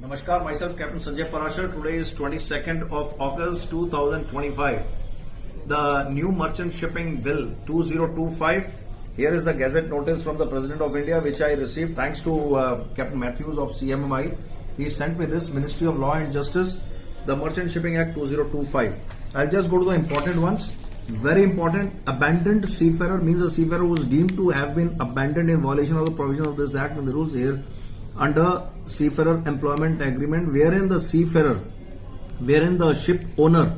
Namaskar, myself Captain Sanjay Parashar. Today is 22nd of August 2025. The new merchant shipping bill 2025. Here is the gazette notice from the President of India which I received thanks to Captain Matthews of CMMI. He sent me this, Ministry of Law and Justice, the Merchant Shipping Act 2025. I'll just go to the important ones. Very important. Abandoned seafarer means a seafarer who is deemed to have been abandoned in violation of the provision of this act and the rules here under Seafarer Employment Agreement, wherein the ship owner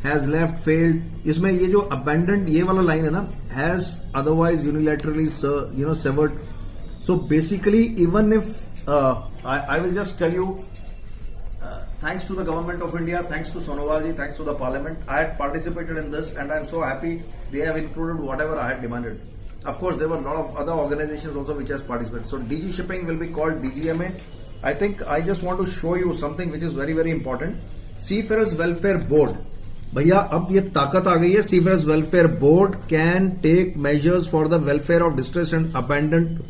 has left, failed. इसमें ये जो abandoned ये वाला line है ना, has otherwise unilaterally severed. So basically, even if I will just tell you, thanks to the government of India, thanks to Sonowal ji, thanks to the parliament, I had participated in this and I am so happy they have included whatever I had demanded. Of course, there were a lot of other organizations also which has participated. So DG Shipping will be called DGMA. I think I just want to show you something which is very, very important. Seafarers Welfare Board. भैया अब ये ताकत आ गई है. Seafarers Welfare Board can take measures for the welfare of distressed and abandoned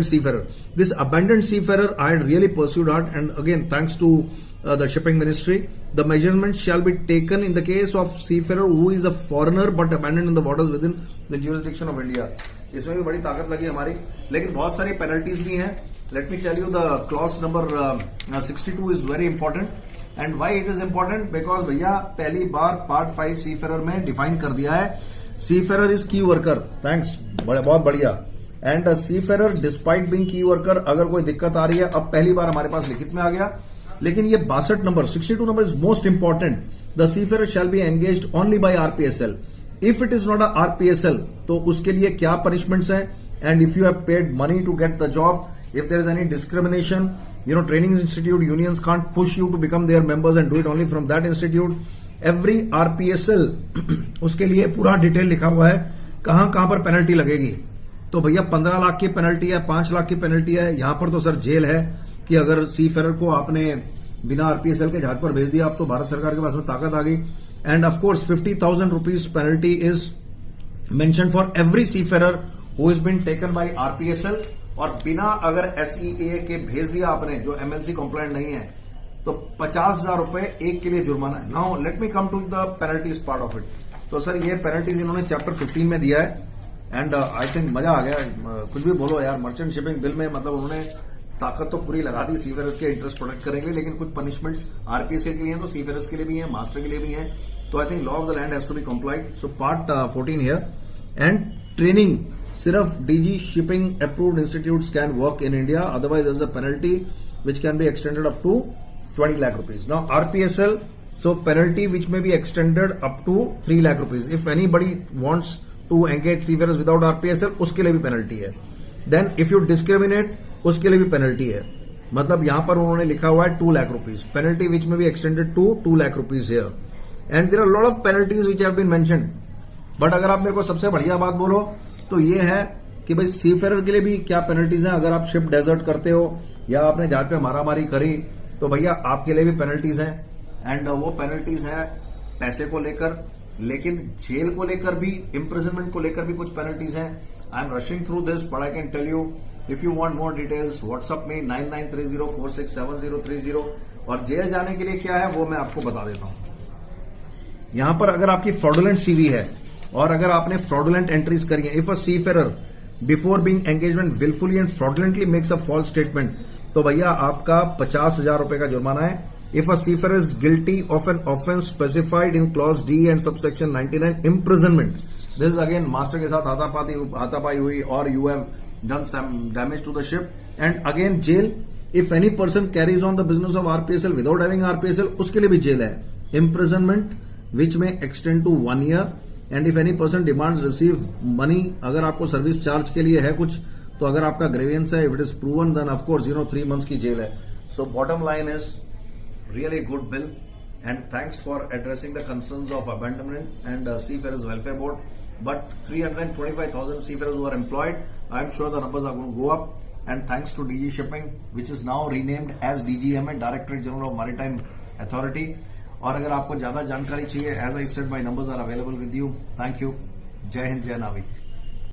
seafarer. This abandoned seafarer I had really pursued hard, and again thanks to the shipping ministry, the measurements shall be taken in the case of seafarer who is a foreigner but abandoned in the waters within the jurisdiction of India. इसमें भी बड़ी ताकत लगी हमारी, लेकिन बहुत सारी penalties भी हैं. Let me tell you the clause number 62 is very important. And why it is important? Because भैया पहली बार पार्ट 5 सीफेरर में डिफाइन कर दिया है. सीफेरर इज की वर्कर. थैंक्स, बहुत बढ़िया. एंड सीफेरर डिस्पाइट बीइंग की वर्कर, अगर कोई दिक्कत आ रही है, अब पहली बार हमारे पास लिखित में आ गया. लेकिन ये 62 number 62 number is most important. The seafarer shall be engaged only by RPSL. If it is not a RPSL तो उसके लिए क्या पनिशमेंट्स हैं. And if you have paid money to get the job, if there is any discrimination, training institute unions can't push you to become their members and do it only from that institute. Every RPSL उसके लिए पूरा detail लिखा हुआ है, कहां पर penalty लगेगी. तो भैया 15 लाख की पेनल्टी है, 5 लाख की पेनल्टी है. यहां पर तो सर जेल है कि अगर सीफेरर को आपने बिना आरपीएसएल के जहाज पर भेज दिया, आप तो भारत सरकार के पास में ताकत आ गई. And of course 50,000 rupees penalty is mention for every seafarer who is been taken by RPSL. और बिना अगर एसईए के भेज दिया आपने, जो एमएलसी कंप्लायंट नहीं है, तो 50,000 रुपए एक के लिए जुर्माना है. Now let me come to the penalties part of it. तो सर ये पेनल्टीज इन्होंने चैप्टर 15 में दिया है. एंड आई थिंक मजा आ गया. कुछ भी बोलो यार, मर्चेंट शिपिंग बिल में मतलब उन्होंने ताकत तो पूरी लगा दी सीफेरर्स के इंटरेस्ट प्रोटेक्ट करेंगे, लेकिन कुछ पनिशमेंट्स आरपीएसए के लिए हैं तो सीफेरर्स के लिए भी है, मास्टर के लिए भी है. तो I think law of the land has to be complied. So part 14 here. And training, सिर्फ DG shipping approved institutes can work in India, otherwise there is a penalty which can be extended up to 20 lakh rupees. Now RPSL, so penalty which may be extended up to 3 lakh rupees. If anybody wants to engage seafarers without RPSL, उसके लिए भी penalty है. Then if you discriminate, उसके लिए भी penalty है. मतलब यहां पर उन्होंने लिखा हुआ है 2 lakh rupees. Penalty which may be extended to 2 lakh rupees here. And there are lot of penalties which have been mentioned. But अगर आप मेरे को सबसे बढ़िया बात बोलो तो ये है कि भाई सीफेरर के लिए भी क्या पेनल्टीज हैं. अगर आप शिप डेजर्ट करते हो या आपने जहाज पे मारामारी करी, तो भैया आपके लिए भी पेनल्टीज हैं. एंड वो पेनल्टीज हैं पैसे को लेकर, लेकिन जेल को लेकर भी, इम्प्रिजनमेंट को लेकर भी कुछ पेनल्टीज हैं. I am rushing through this, but I can tell you, if you want more details, WhatsApp में 9930467030. और जेल जाने के लिए क्या है वो मैं आपको बता देता हूं. यहां पर अगर आपकी फ्रॉडुलेंट सीवी है और अगर आपने फ्रॉडुलेंट एंट्रीज करी है, if a seafarer before being engagement wilfully and fraudulently makes a false statement, तो भैया आपका 50,000 रुपए का जुर्माना है. If a seafarer is guilty of an offence specified in clause D and subsection 99, imprisonment. This is again master के साथ हाथापाई हुई और you have done some damage to the ship. And again jail. If any person carries on the business of आरपीएसएल without having RPSL, उसके लिए भी jail है. Imprisonment which may extend to 1 year. And if any person demands receive money, अगर आपको service charge के लिए है कुछ, तो अगर आपका ग्रेवियंस है, if it is proven, then of course 3 months की जेल है. So bottom line is really good bill. And thanks for addressing the concerns of abandonment and seafarers welfare board. But 325,000 seafarers who are employed, I am sure the numbers are going to go up. And thanks to DG Shipping, which is now renamed as DGMA, Directorate General of Maritime Authority. और अगर आपको ज्यादा जानकारी चाहिए, as I said, my numbers are available with you. Thank you. जय हिंद, जय नाविक.